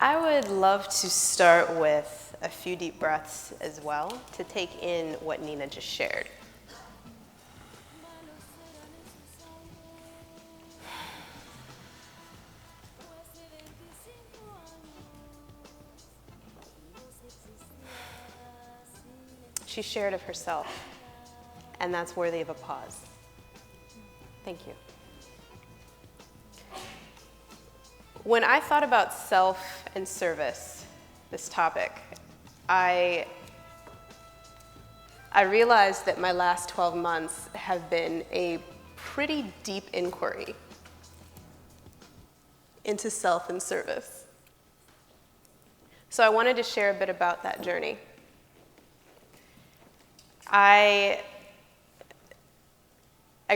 I would love to start with a few deep breaths as well to take in what Nina just shared. She shared of herself, and that's worthy of a pause. Thank you. When I thought about self and service, this topic, I realized that my last 12 months have been a pretty deep inquiry into self and service. So I wanted to share a bit about that journey. I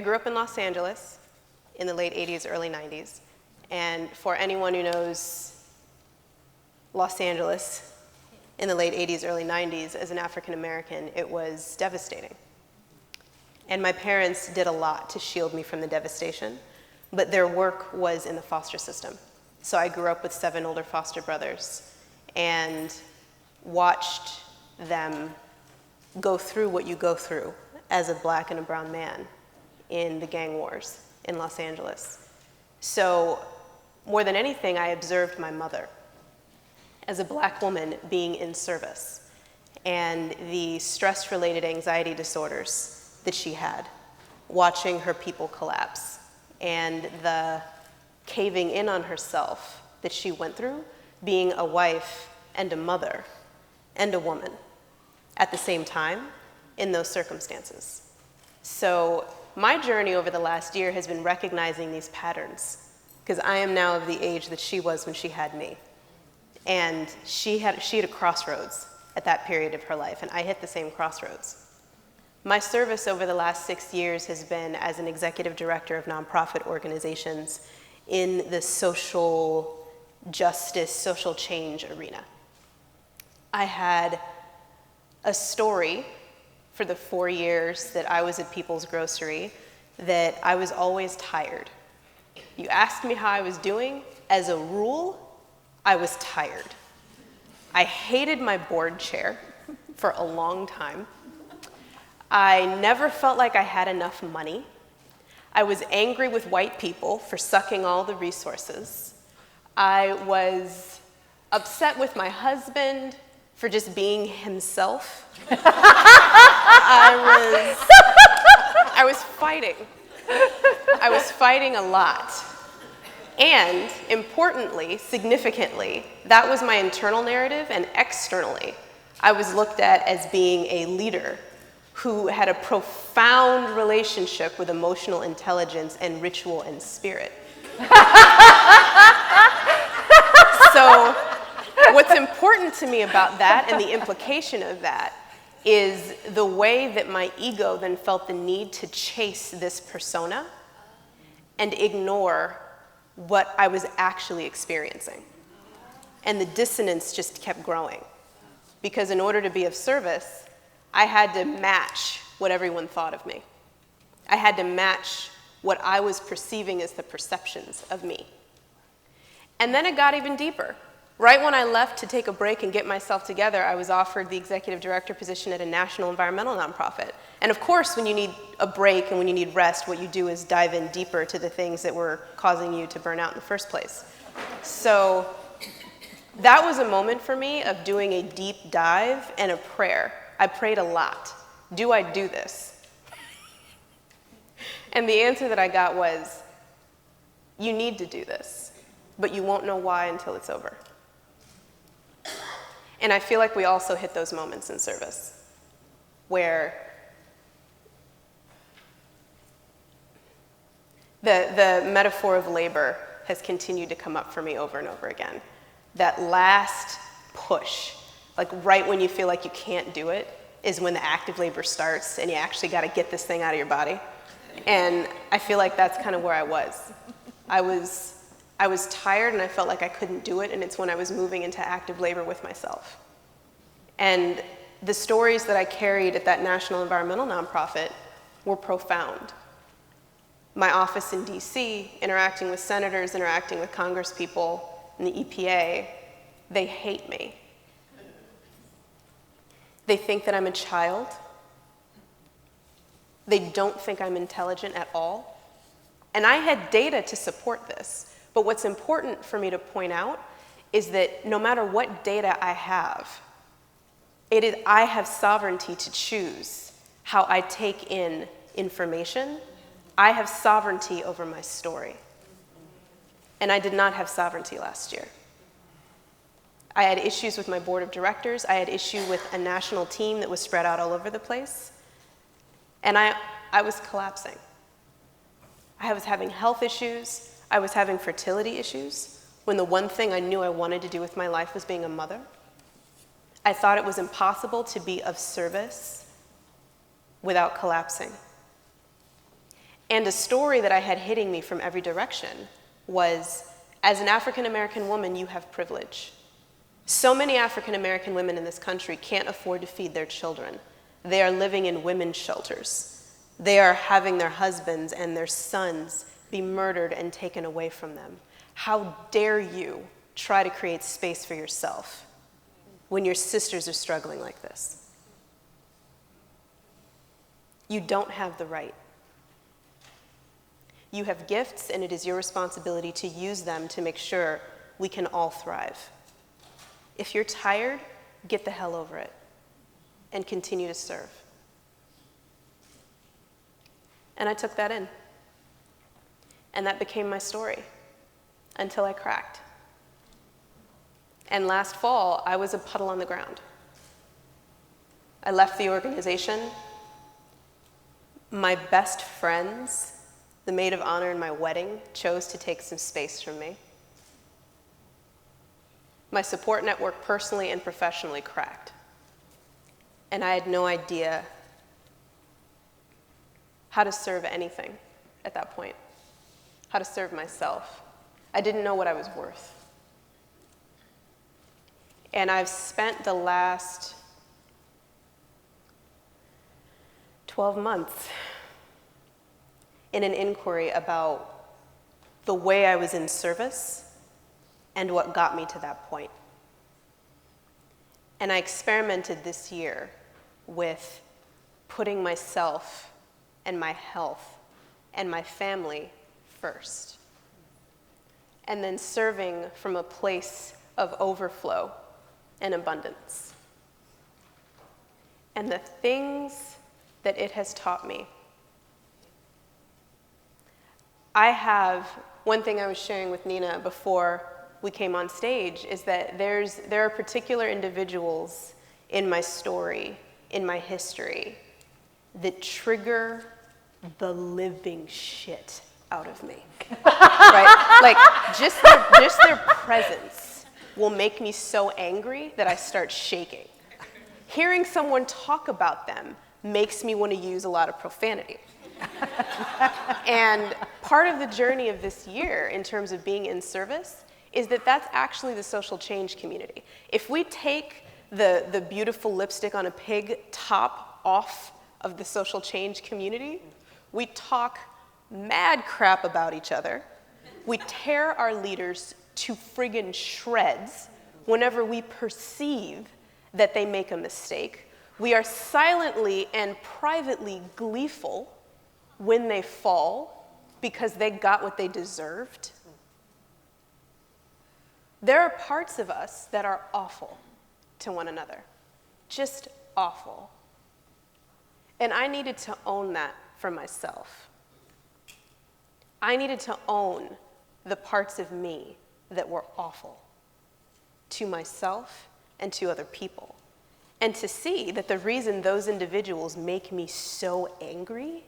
grew up in Los Angeles in the late 80s, early 90s. And for anyone who knows Los Angeles in the late 80s, early 90s, as an African American, it was devastating. And my parents did a lot to shield me from the devastation, but their work was in the foster system. So I grew up with 7 older foster brothers and watched them go through what you go through as a black and a brown man in the gang wars in Los Angeles. So more than anything, I observed my mother as a black woman being in service and the stress-related anxiety disorders that she had, watching her people collapse and the caving in on herself that she went through, being a wife and a mother and a woman at the same time in those circumstances. So my journey over the last year has been recognizing these patterns, because I am now of the age that she was when she had me. And she had a crossroads at that period of her life, and I hit the same crossroads. My service over the last 6 years has been as an executive director of nonprofit organizations in the social justice, social change arena. I had a story for the 4 years that I was at People's Grocery that I was always tired. You asked me how I was doing, as a rule, I was tired. I hated my board chair for a long time. I never felt like I had enough money. I was angry with white people for sucking all the resources. I was upset with my husband for just being himself. I was fighting. I was fighting a lot. And importantly, significantly, that was my internal narrative, and externally, I was looked at as being a leader who had a profound relationship with emotional intelligence and ritual and spirit. So what's important to me about that and the implication of that is the way that my ego then felt the need to chase this persona and ignore what I was actually experiencing. And the dissonance just kept growing. Because in order to be of service, I had to match what everyone thought of me. I had to match what I was perceiving as the perceptions of me. And then it got even deeper. Right when I left to take a break and get myself together, I was offered the executive director position at a national environmental nonprofit. And of course, when you need a break and when you need rest, what you do is dive in deeper to the things that were causing you to burn out in the first place. So that was a moment for me of doing a deep dive and a prayer. I prayed a lot. Do I do this? And the answer that I got was, you need to do this, but you won't know why until it's over. And I feel like we also hit those moments in service where the metaphor of labor has continued to come up for me over and over again. That last push, like right when you feel like you can't do it, is when the active labor starts and you actually got to get this thing out of your body. And I feel like that's kind of where I was. I was tired and I felt like I couldn't do it, and it's when I was moving into active labor with myself. And the stories that I carried at that national environmental nonprofit were profound. My office in DC, interacting with senators, interacting with congresspeople and the EPA, They hate me. They think that I'm a child. They don't think I'm intelligent at all. And I had data to support this. But what's important for me to point out is that no matter what data I have, I have sovereignty to choose how I take in information. I have sovereignty over my story. And I did not have sovereignty last year. I had issues with my board of directors. I had issue with a national team that was spread out all over the place. And I was collapsing. I was having health issues. I was having fertility issues, when the one thing I knew I wanted to do with my life was being a mother. I thought it was impossible to be of service without collapsing. And a story that I had hitting me from every direction was, as an African American woman, you have privilege. So many African American women in this country can't afford to feed their children. They are living in women's shelters. They are having their husbands and their sons be murdered and taken away from them. How dare you try to create space for yourself when your sisters are struggling like this? You don't have the right. You have gifts, and it is your responsibility to use them to make sure we can all thrive. If you're tired, get the hell over it and continue to serve. And I took that in. And that became my story until I cracked. And last fall, I was a puddle on the ground. I left the organization. My best friends, the maid of honor in my wedding, chose to take some space from me. My support network personally and professionally cracked. And I had no idea how to serve anything at that point, how to serve myself. I didn't know what I was worth. And I've spent the last 12 months in an inquiry about the way I was in service and what got me to that point. And I experimented this year with putting myself and my health and my family first, and then serving from a place of overflow and abundance. And the things that it has taught me. One thing I was sharing with Nina before we came on stage is that there are particular individuals in my story, in my history, that trigger the living shit out of me, right? Like, just their presence will make me so angry that I start shaking. Hearing someone talk about them makes me want to use a lot of profanity. And part of the journey of this year in terms of being in service is that that's actually the social change community. If we take the beautiful lipstick on a pig top off of the social change community, we talk mad crap about each other. We tear our leaders to friggin' shreds whenever we perceive that they make a mistake. We are silently and privately gleeful when they fall because they got what they deserved. There are parts of us that are awful to one another, just awful. And I needed to own that for myself. I needed to own the parts of me that were awful to myself and to other people. And to see that the reason those individuals make me so angry,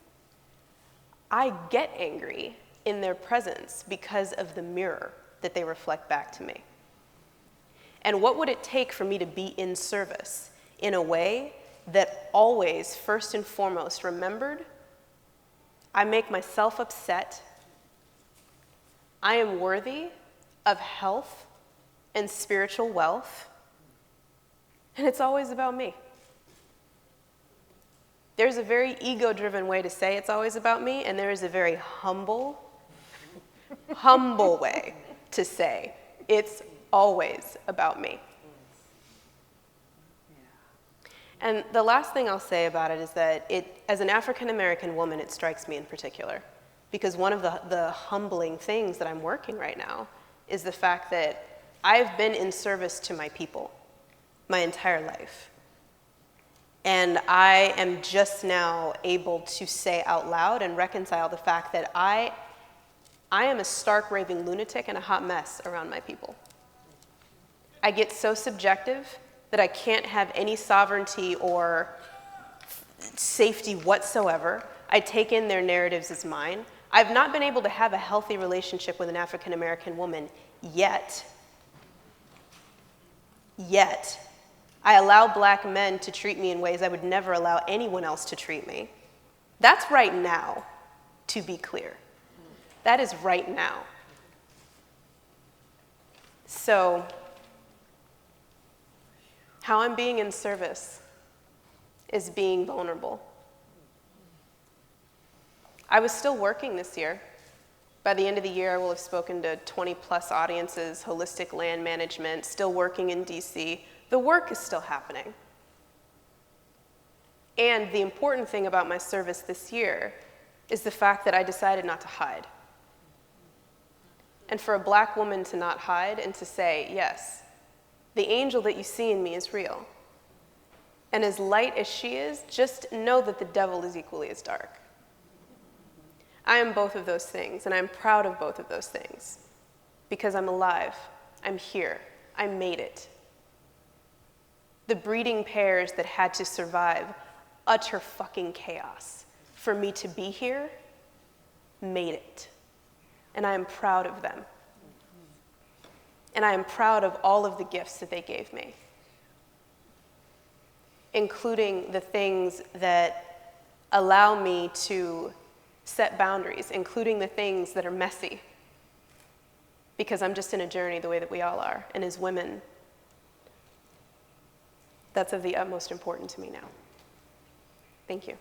I get angry in their presence because of the mirror that they reflect back to me. And what would it take for me to be in service in a way that always, first and foremost, remembered, I make myself upset, I am worthy of health and spiritual wealth, and it's always about me. There's a very ego-driven way to say it's always about me, and there is a very humble way to say it's always about me. And the last thing I'll say about it is that as an African American woman, it strikes me in particular. Because one of the humbling things that I'm working right now is the fact that I've been in service to my people my entire life. And I am just now able to say out loud and reconcile the fact that I am a stark raving lunatic and a hot mess around my people. I get so subjective that I can't have any sovereignty or safety whatsoever. I take in their narratives as mine. I've not been able to have a healthy relationship with an African American woman yet. Yet. I allow black men to treat me in ways I would never allow anyone else to treat me. That's right now, to be clear. That is right now. So, how I'm being in service is being vulnerable. I was still working this year. By the end of the year, I will have spoken to 20+ audiences, holistic land management, still working in DC. The work is still happening. And the important thing about my service this year is the fact that I decided not to hide. And for a black woman to not hide and to say, yes, the angel that you see in me is real. And as light as she is, just know that the devil is equally as dark. I am both of those things, and I'm proud of both of those things. Because I'm alive, I'm here, I made it. The breeding pairs that had to survive utter fucking chaos for me to be here made it. And I am proud of them. And I am proud of all of the gifts that they gave me, including the things that allow me to set boundaries, including the things that are messy, because I'm just in a journey the way that we all are. And as women, that's of the utmost importance to me now. Thank you.